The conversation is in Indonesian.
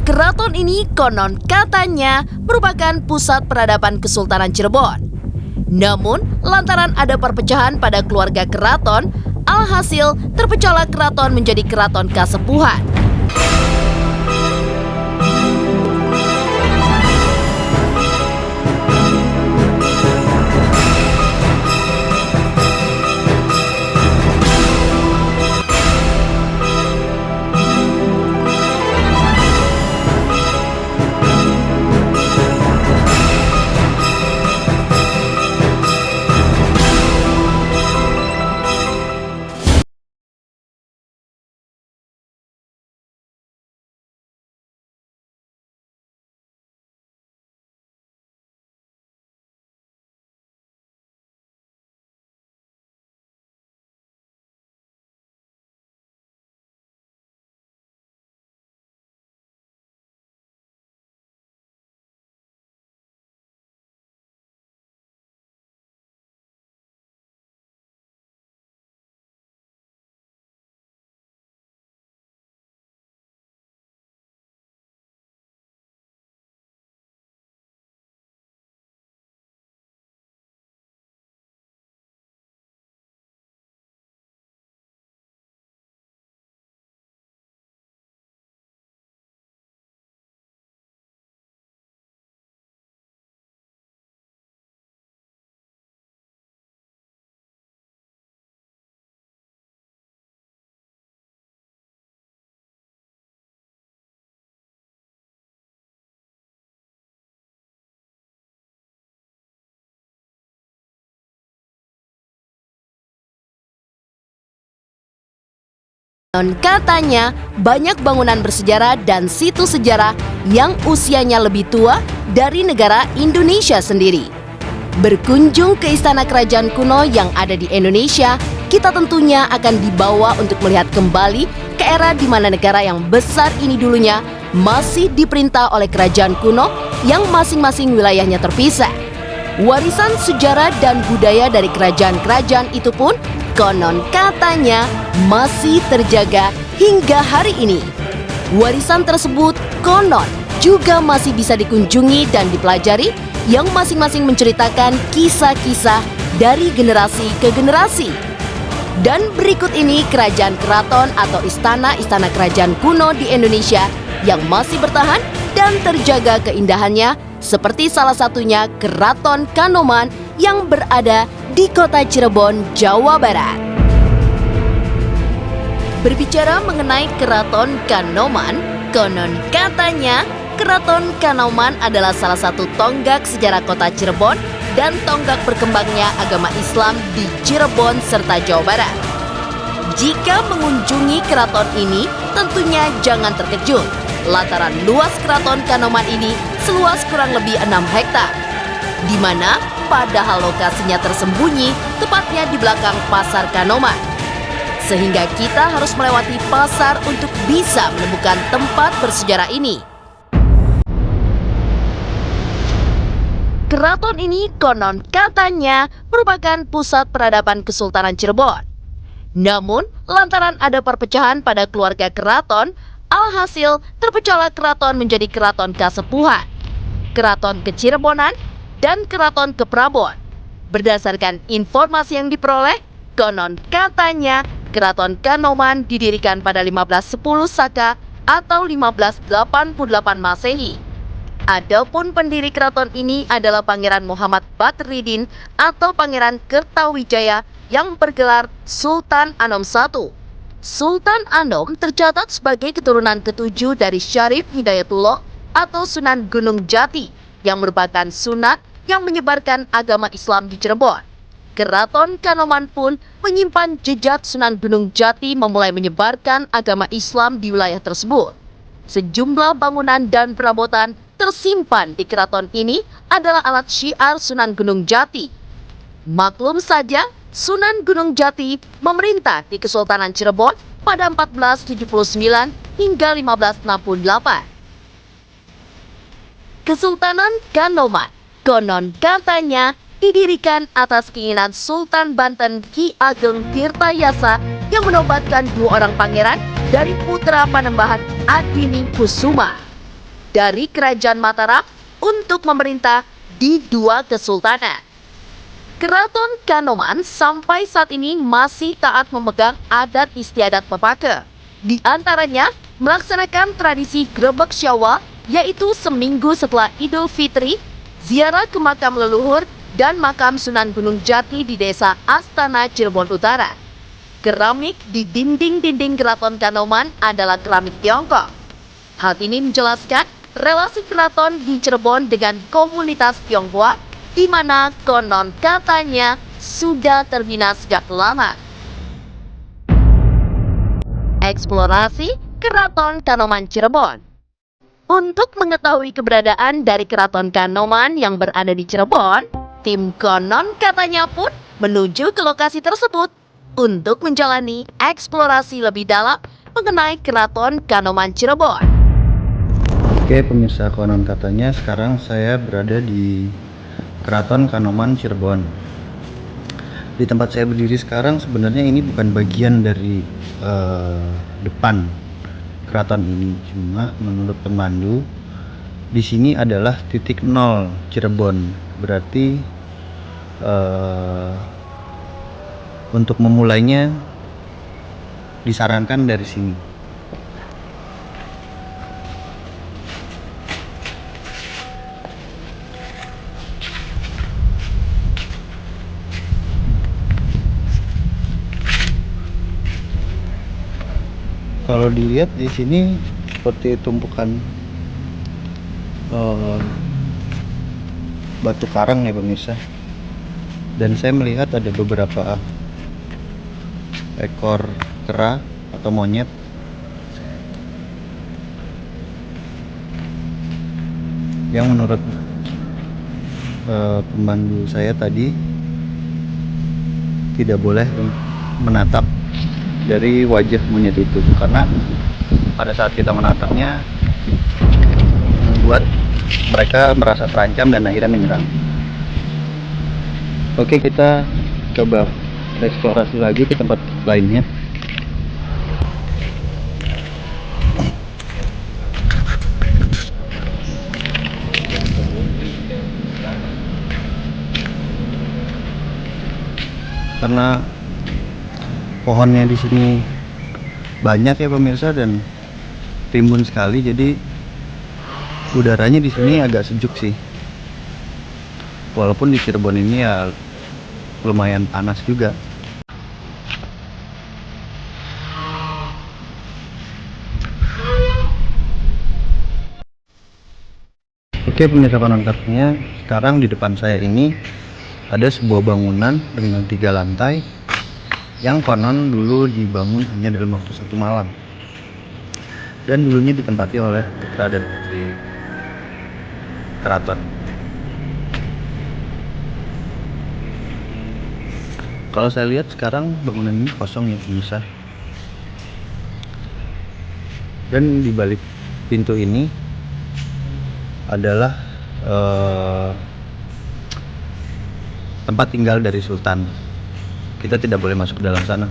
Keraton ini konon katanya merupakan pusat peradaban Kesultanan Cirebon. Namun, lantaran ada perpecahan pada keluarga keraton, alhasil terpecahlah keraton menjadi keraton Kasepuhan. Konon katanya banyak bangunan bersejarah dan situs sejarah yang usianya lebih tua dari negara Indonesia sendiri. Berkunjung ke istana kerajaan kuno yang ada di Indonesia, kita tentunya akan dibawa untuk melihat kembali ke era di mana negara yang besar ini dulunya masih diperintah oleh kerajaan kuno yang masing-masing wilayahnya terpisah. Warisan sejarah dan budaya dari kerajaan-kerajaan itu pun konon katanya masih terjaga hingga hari ini. Warisan tersebut konon juga masih bisa dikunjungi dan dipelajari yang masing-masing menceritakan kisah-kisah dari generasi ke generasi. Dan berikut ini kerajaan keraton atau istana-istana kerajaan kuno di Indonesia yang masih bertahan dan terjaga keindahannya, seperti salah satunya Keraton Kanoman yang berada di kota Cirebon, Jawa Barat. Berbicara mengenai Keraton Kanoman, konon katanya Keraton Kanoman adalah salah satu tonggak sejarah kota Cirebon dan tonggak berkembangnya agama Islam di Cirebon serta Jawa Barat. Jika mengunjungi keraton ini, tentunya jangan terkejut lantaran luas Keraton Kanoman ini seluas kurang lebih 6 hektar, di mana padahal lokasinya tersembunyi tepatnya di belakang Pasar Kanoman. Sehingga kita harus melewati pasar untuk bisa menemukan tempat bersejarah ini. Keraton ini konon katanya merupakan pusat peradaban Kesultanan Cirebon. Namun, lantaran ada perpecahan pada keluarga keraton, alhasil terpecahlah keraton menjadi Keraton Kasepuhan, Keraton Kecirebonan, dan Keraton Keprabon. Berdasarkan informasi yang diperoleh, konon katanya Keraton Kanoman didirikan pada 1510 Saka atau 1588 Masehi. Adapun pendiri keraton ini adalah Pangeran Muhammad Badridin atau Pangeran Kertawijaya yang bergelar Sultan Anom I. Sultan Anom tercatat sebagai keturunan ketujuh dari Syarif Hidayatullah atau Sunan Gunung Jati yang merupakan sunat yang menyebarkan agama Islam di Cirebon. Keraton Kanoman pun menyimpan jejak Sunan Gunung Jati memulai menyebarkan agama Islam di wilayah tersebut. Sejumlah bangunan dan perabotan tersimpan di keraton ini adalah alat syiar Sunan Gunung Jati. Maklum saja, Sunan Gunung Jati memerintah di Kesultanan Cirebon pada 1479 hingga 1568. Kesultanan Kanoman konon katanya didirikan atas keinginan Sultan Banten Ki Ageng Tirtayasa yang menobatkan dua orang pangeran dari putra Panembahan Adini Kusuma. dari Kerajaan Mataram untuk memerintah di dua kesultanan. Keraton Kanoman sampai saat ini masih taat memegang adat istiadat Mepake. Di antaranya, melaksanakan tradisi Grebek Syawal, yaitu seminggu setelah Idul Fitri, ziarah ke makam leluhur, dan makam Sunan Gunung Jati di desa Astana, Cirebon Utara. Keramik di dinding-dinding Keraton Kanoman adalah keramik Tiongkok. Hal ini menjelaskan relasi keraton di Cirebon dengan komunitas Tionghoa, di mana konon katanya sudah terbina sejak lama. Eksplorasi Keraton Kanoman Cirebon. Untuk mengetahui keberadaan dari Keraton Kanoman yang berada di Cirebon, tim konon katanya pun menuju ke lokasi tersebut untuk menjalani eksplorasi lebih dalam mengenai Keraton Kanoman Cirebon. Oke pemirsa, konon katanya sekarang saya berada di Keraton Kanoman Cirebon. Di tempat saya berdiri sekarang sebenarnya ini bukan bagian dari depan keraton ini, cuma menurut pemandu di sini adalah titik nol Cirebon. Berarti untuk memulainya disarankan dari sini. Kalau dilihat di sini seperti tumpukan batu karang ya pemirsa. Dan saya melihat ada beberapa ekor kera atau monyet yang menurut pemandu saya tadi tidak boleh menatap dari wajah monyet itu, karena pada saat kita menatapnya membuat mereka merasa terancam dan akhirnya menyerang. Oke, kita coba eksplorasi lagi ke tempat lainnya. Karena pohonnya di sini banyak ya pemirsa dan rimbun sekali, jadi udaranya di sini agak sejuk sih. Walaupun di Cirebon ini ya lumayan panas juga. Oke pemirsa, konon katanya sekarang di depan saya ini ada sebuah bangunan dengan 3 lantai yang konon dulu dibangun hanya dalam waktu 1 malam dan dulunya ditempati oleh putra dan putri keraton. Kalau saya lihat sekarang bangunan ini kosong ya pemirsa. Dan di balik pintu ini adalah tempat tinggal dari sultan. Kita tidak boleh masuk ke dalam sana.